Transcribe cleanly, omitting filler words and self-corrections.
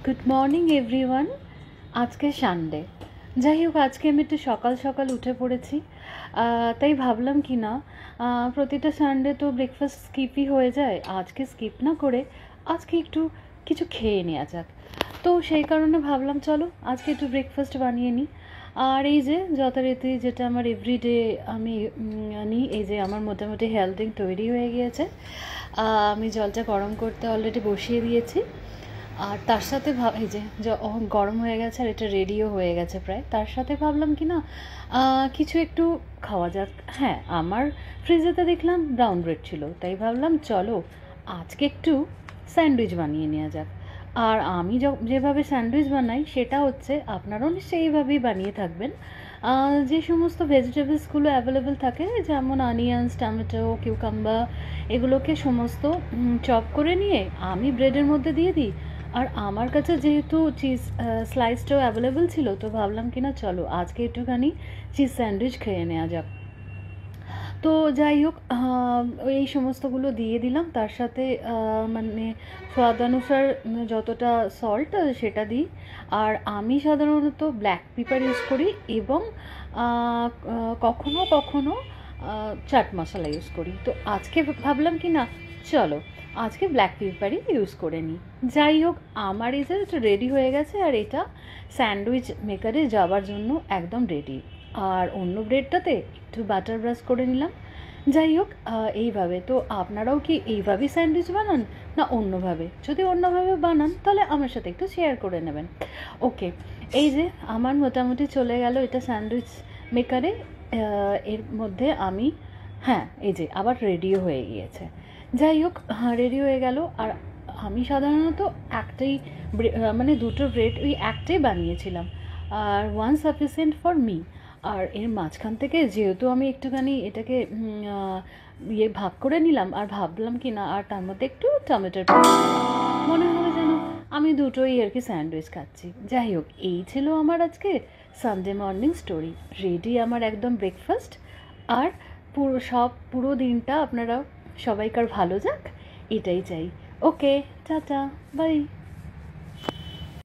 Good morning everyone. আজকে Sunday. যাই হোক, আজকে আমি একটু সকাল সকাল উঠে পড়েছি। তাই ভাবলাম কি না, প্রতিটা সানডে তো ব্রেকফাস্ট স্কিপই হয়ে যায়, আজকে স্কিপ না করে আজকে একটু কিছু খেয়ে নেওয়া যাক। তো সেই কারণে ভাবলাম চলো আজকে একটু ব্রেকফাস্ট বানিয়ে নিই। আর এই যে যথারীতি যেটা আমার এভরিডে আমি নিই, এই যে আমার মোটামুটি হেলথ ড্রিঙ্ক তৈরি হয়ে গিয়েছে। আমি জলটা গরম করতে অলরেডি বসিয়ে দিয়েছি। আর তার সাথে এই যে গরম হয়ে গেছে আর এটা রেডিও হয়ে গেছে প্রায়। তার সাথে ভাবলাম কি না, কিছু একটু খাওয়া যাক। হ্যাঁ, আমার ফ্রিজেতে দেখলাম ব্রাউন ব্রেড ছিল, তাই ভাবলাম চলো আজকে একটু স্যান্ডউইচ বানিয়ে নেওয়া যাক। আর আমি যেভাবে স্যান্ডউইচ বানাই সেটা হচ্ছে, আপনারাও নিশ্চয়ই এইভাবেই বানিয়ে থাকবেন। যে সমস্ত ভেজিটেবলসগুলো অ্যাভেলেবেল থাকে, যেমন অনিয়ন্স, টমেটো, কিউকাম্বার, এগুলোকে সমস্ত চপ করে নিয়ে আমি ব্রেডের মধ্যে দিয়ে দিই। আর আমার কাছে যেহেতু চিজ স্লাইসটাও অ্যাভেলেবেল ছিল, তো ভাবলাম কি না চলো আজকে একটুখানি চিজ স্যান্ডউইচ খেয়ে নেওয়া যাক। তো যাই হোক, এই সমস্তগুলো দিয়ে দিলাম। তার সাথে মানে স্বাদানুসার যতটা সল্ট সেটা দিই। আর আমি সাধারণত ব্ল্যাক পেপার ইউজ করি এবং কখনো কখনো চাট মশলা ইউজ করি। তো আজকে ভাবলাম কি না চলো আজকে ব্ল্যাক পেপারই ইউজ করে নিই। যাই হোক, আমার এই যে রেডি হয়ে গেছে আর এটা স্যান্ডউইচ মেকারে যাওয়ার জন্য একদম রেডি। আর অন্য ব্রেডটাতে একটু বাটার ব্রাশ করে নিলাম। যাই হোক, এইভাবে তো আপনারাও কি এইভাবেই স্যান্ডউইচ বানান না অন্যভাবে? যদি অন্যভাবে বানান তাহলে আমার সাথে একটু শেয়ার করে নেবেন। ওকে, এই যে আমার মোটামুটি চলে গেল এটা স্যান্ডউইচ মেকারে। এর মধ্যে আমি, হ্যাঁ এই যে আবার রেডিও হয়ে গিয়েছে। যাই হোক, রেডি হয়ে গেল। আর আমি সাধারণত একটাই মানে দুটো ব্রেড ওই একটাই বানিয়েছিলাম, আর ওয়ান সাফিসিয়েন্ট ফর মি। আর এর মাঝখান থেকে যেহেতু আমি একটুখানি এটাকে ভাগ করে নিলাম, আর ভাবলাম কি না আর তার মধ্যে একটু টমেটোর মনে হবে যেন আমি দুটোই আর কি স্যান্ডউইচ খাচ্ছি। যাই হোক, এই ছিল আমার আজকে সানডে মর্নিং স্টোরি। রেডি আমার একদম ব্রেকফাস্ট। আর পুরো দিনটা আপনারা সবাইকার ভালো যাক, এটাই চাই। ওকে, টাটা, বাই।